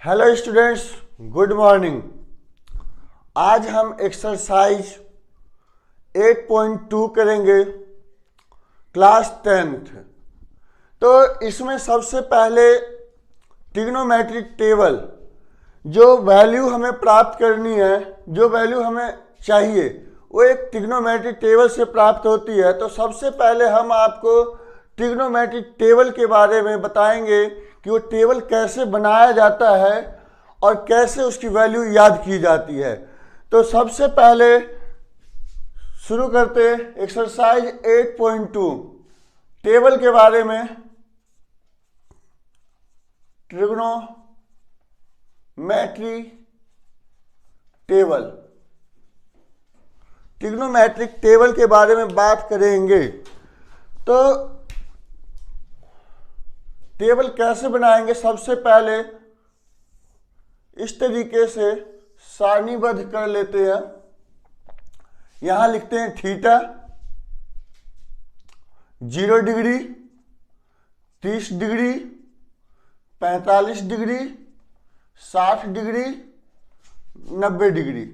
Hello students, good morning. आज हम exercise 8.2 करेंगे, क्लास 10th। तो इसमें सबसे पहले ट्रिग्नोमेट्रिक टेबल, जो वैल्यू हमें प्राप्त करनी है, जो वैल्यू हमें चाहिए वो एक ट्रिग्नोमेट्रिक टेबल से प्राप्त होती है। तो सबसे पहले हम आपको ट्रिग्नोमेट्रिक टेबल के बारे में बताएंगे कि वो टेबल कैसे बनाया जाता है और कैसे उसकी वैल्यू याद की जाती है। तो सबसे पहले शुरू करते हैं एक्सरसाइज 8.2 टेबल के बारे में। ट्रिग्नोमेट्रिक टेबल के बारे में बात करेंगे। तो टेबल कैसे बनाएंगे? सबसे पहले इस तरीके से सारणीबद्ध कर लेते हैं। यहां लिखते हैं theta 0 degree, 30 degree, 45 degree, 60 degree, 90 degree.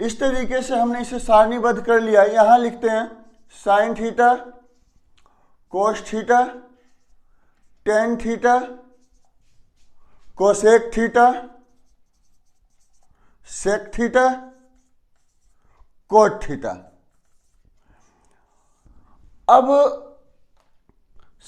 इस तरीके से हमने इसे सारणीबद्ध कर लिया। यहां लिखते हैं sine theta, cos theta, tan theta, cosec theta, sec theta, cot theta. अब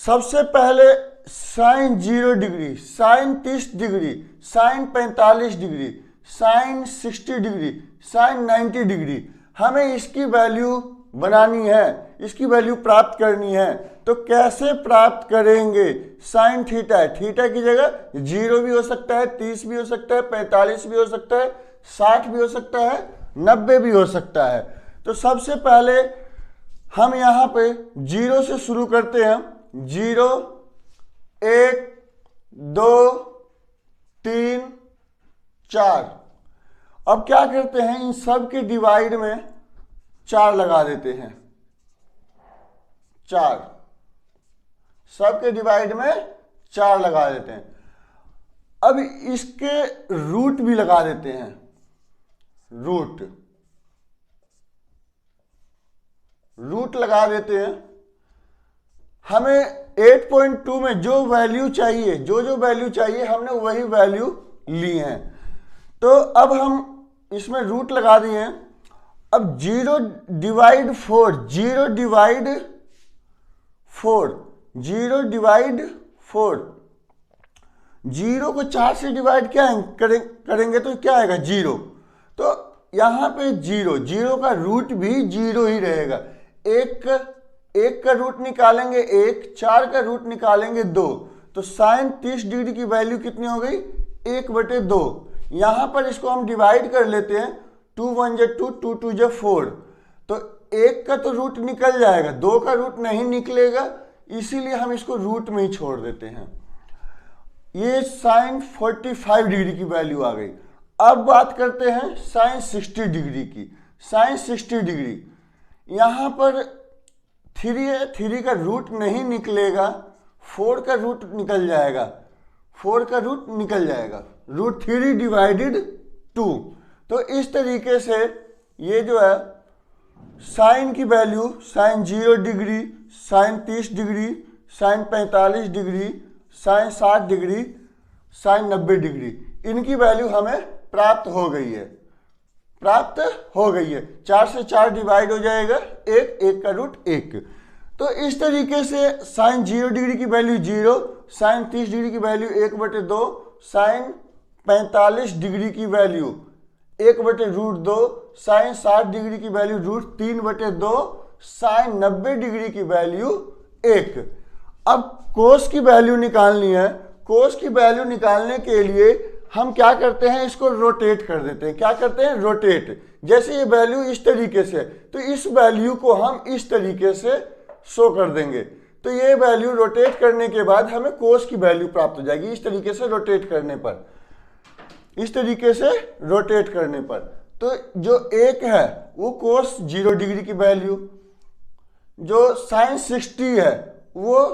सबसे पहले sine 0 degree, sine 30 degree, sine 45 degree, sine 60 degree, sine 90 degree, हमें इसकी वैल्यू बनानी है, इसकी वैल्यू प्राप्त करनी है। तो कैसे प्राप्त करेंगे? साइन थीटा है, थीटा की जगह 0 भी हो सकता है, 30 भी हो सकता है, 45 भी हो सकता है, 60 भी हो सकता है, 90 भी हो सकता है। तो सबसे पहले हम यहाँ पे 0 से शुरू करते हैं। 0, 1, 2, 3, 4। अब क्या करते हैं, इन सब के डिवाइड में 4 लगा देते हैं। 4 सबके डिवाइड में 4 लगा देते हैं। अब इसके रूट भी लगा देते हैं। रूट लगा देते हैं। हमें 8.2 में जो वैल्यू चाहिए, जो वैल्यू चाहिए, हमने वही वैल्यू ली है। तो अब हम इसमें रूट लगा दिए हैं। अब 0 डिवाइड 4, 0 डिवाइड 4, 0 डिवाइड 4, 0 को 4 से डिवाइड क्या करेंगे तो क्या आएगा? 0। तो यहां पे 0 का रूट भी 0 ही रहेगा। एक का रूट निकालेंगे 1, 4 का रूट निकालेंगे 2। तो साइन 30 डिग्री की वैल्यू कितनी हो गई? 1/2। यहां पर इसको हम डिवाइड कर लेते हैं। 2 1 जा 2, 2 2 जा 4। तो 1 का तो रूट निकल जाएगा, 2 का रूट नहीं निकलेगा, इसीलिए हम इसको रूट में ही छोड़ देते हैं। ये साइन 45 डिग्री की वैल्यू आ गई। अब बात करते हैं साइन 60 डिग्री की। साइन 60 डिग्री, यहां पर 3 है, 3 का रूट नहीं निकलेगा, 4 का रूट निकल जाएगा, 4 का रूट निकल जाएगा, रूट 3 डिवाइडेड 2। तो इस तरीके से ये जो है साइन की value, sine 0 degree, sine 30 degree, sine 45 degree, sine 60 degree, sine 90 degree, इनकी वैल्यू हमें प्राप्त हो गई है। 4 से 4 डिवाइड हो जाएगा, 1 का रूट 1। तो इस तरीके से साइन 0 डिग्री की वैल्यू 0, साइन 30 डिग्री की वैल्यू 1/2, साइन 45 डिग्री की वैल्यू 1/√2, साइन 60 डिग्री की वैल्यू √3/2, साइन 90 डिग्री की वैल्यू 1। अब कोस की वैल्यू निकालनी है। कोस की वैल्यू निकालने के लिए हम क्या करते हैं, इसको रोटेट कर देते हैं। क्या करते हैं? रोटेट। जैसे ये वैल्यू इस तरीके से, तो इस वैल्यू को हम इस तरीके से शो कर देंगे। तो ये वैल्यू रोटेट करने के बाद हमें कोस की वैल्यू प्राप्त हो जाएगी। इस तरीके से रोटेट करने पर, इस तरीके से रोटेट करने पर, तो जो 1 है वो कोस 0 डिग्री की वैल्यू, जो साइन 60 है वो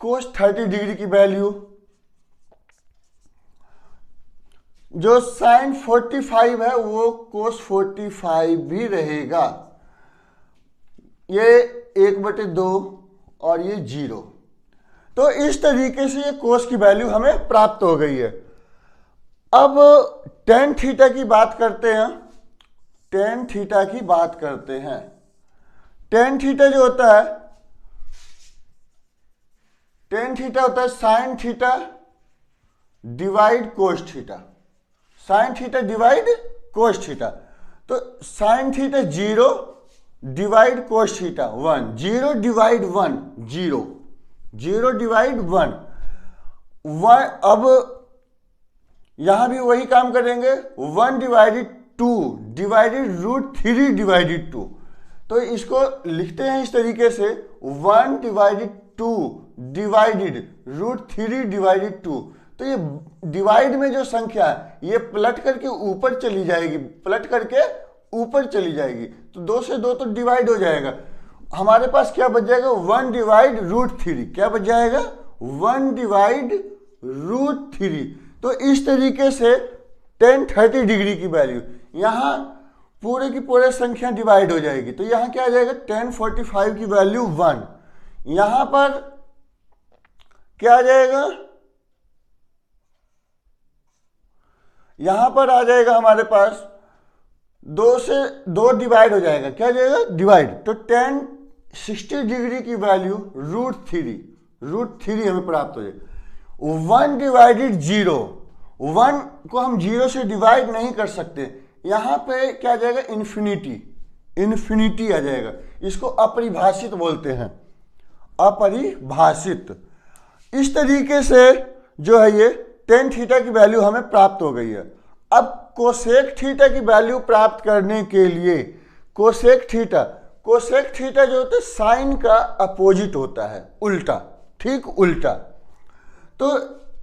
कोस 30 डिग्री की वैल्यू, जो साइन 45 है वो कोस 45 भी रहेगा। ये 1/2 और ये 0। तो इस तरीके से ये कोस की वैल्यू हमें प्राप्त हो गई है। अब टेन थीटा की बात करते हैं। टेन थीटा की बात करते हैं। टेन थीटा जो होता है, टेन थीटा होता है sine theta divide cos theta. Sine theta divide cos theta. तो sine theta 0 divide cos theta 1, 0 divide 1 0, 0 divide 1 1। अब यहां भी वही काम करेंगे, 1 डिवाइडेड 2 डिवाइडेड √3 डिवाइडेड 2। तो इसको लिखते हैं इस तरीके से, 1 डिवाइडेड 2 डिवाइडेड √3 डिवाइडेड 2। तो ये डिवाइड में जो संख्या है ये पलट करके ऊपर चली जाएगी, पलट करके ऊपर चली जाएगी। तो 2 से 2 तो डिवाइड हो जाएगा। हमारे पास क्या बच जाएगा, 1 डिवाइड √3। क्या बच जाएगा, 1 डिवाइड √3। तो इस तरीके से tan 30 डिग्री की वैल्यू यहां पूरे की पूरे संख्या डिवाइड हो जाएगी। तो यहां क्या आ जाएगा, tan 45 की वैल्यू 1। यहां पर क्या आ जाएगा, यहां पर आ जाएगा हमारे पास 2 से 2 डिवाइड हो जाएगा। क्या जाएगा, डिवाइड। तो tan 60 डिग्री की वैल्यू √3 हमें प्राप्त हो जाएगी। 1 डिवाइडेड 0, 1 को हम 0 से डिवाइड नहीं कर सकते। यहां पे क्या आ जाएगा, इन्फिनिटी आ जाएगा। इसको अपरिभाषित बोलते हैं, अपरिभाषित। इस तरीके से जो है ये tan थीटा की वैल्यू हमें प्राप्त हो गई है। अब कोसेक थीटा की वैल्यू प्राप्त करने के लिए कोसेक थीटा जो होता है साइन का अपोजिट होता है, उल्टा, ठीक उल्टा। तो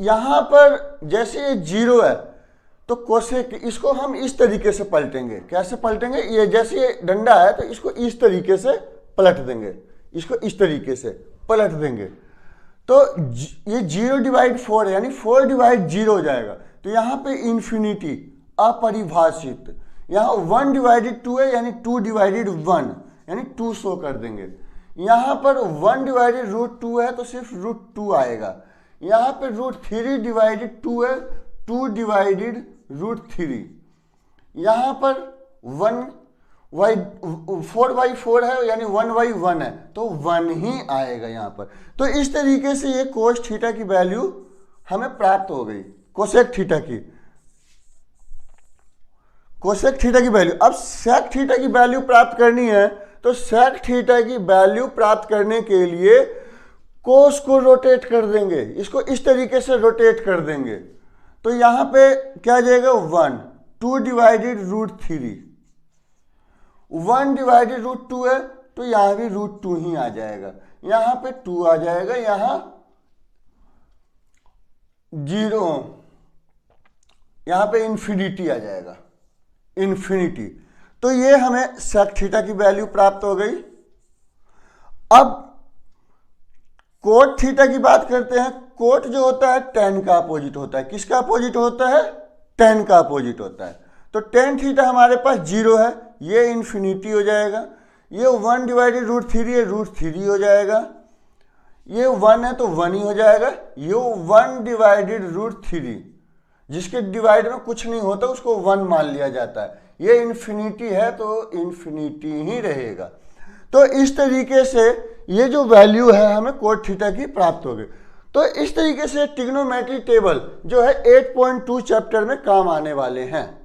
यहां पर जैसे ये 0 है तो कोसेक, इसको हम इस तरीके से पलटेंगे। कैसे पलटेंगे, ये जैसे ये डंडा है तो इसको इस तरीके से पलट देंगे, इसको इस तरीके से पलट देंगे। तो ये 0 डिवाइड 4 है, यानी 4 डिवाइड 0 हो जाएगा। तो यहां पे इन्फिनिटी, अपरिभाषित। यहां 1 डिवाइडेड 2 है, यानी 2 डिवाइडेड 1, यानी 2 शो कर देंगे। यहां पर 1 डिवाइडेड √2 है तो सिर्फ √2 आएगा। यहां पे √3 डिवाइडेड 2 है, 2 डिवाइडेड √3। यहां पर 4/4 है, यानी 1/1 है, तो 1 ही आएगा यहां पर। तो इस तरीके से ये कोस थीटा की वैल्यू हमें प्राप्त हो गई, कोसेक थीटा की, कोसेक थीटा की वैल्यू। अब सेक थीटा की वैल्यू प्राप्त करनी है। तो सेक थीटा की वैल्यू प्राप्त करने के लिए कोस को रोटेट कर देंगे, इसको इस तरीके से रोटेट कर देंगे। तो यहां पे क्या आ जाएगा, 1, 2 डिवाइडेड √3, 1 डिवाइडेड √2 है तो यहां भी √2 ही आ जाएगा। यहां पे 2 आ जाएगा, यहां 0, यहां पे इन्फिनिटी आ जाएगा, इन्फिनिटी। तो ये हमें सेक थीटा की वैल्यू प्राप्त हो गई। अब कोट थीटा की बात करते हैं। कोट जो होता है tan का अपोजिट होता है। किसका अपोजिट होता है, tan का अपोजिट होता है। तो tan थीटा हमारे पास 0 है, ये इन्फिनिटी हो जाएगा। ये 1 डिवाइडेड √3 है, √3 हो जाएगा। ये 1 है तो 1 ही हो जाएगा। ये 1 डिवाइडेड √3, जिसके डिवाइड में कुछ नहीं होता उसको 1 मान लिया जाता है। ये इन्फिनिटी है तो इन्फिनिटी ही रहेगा। तो इस तरीके से ये जो वैल्यू है हमें कोट थीटा की प्राप्त हो गई। तो इस तरीके से ट्रिग्नोमेट्री टेबल जो है 8.2 चैप्टर में काम आने वाले हैं।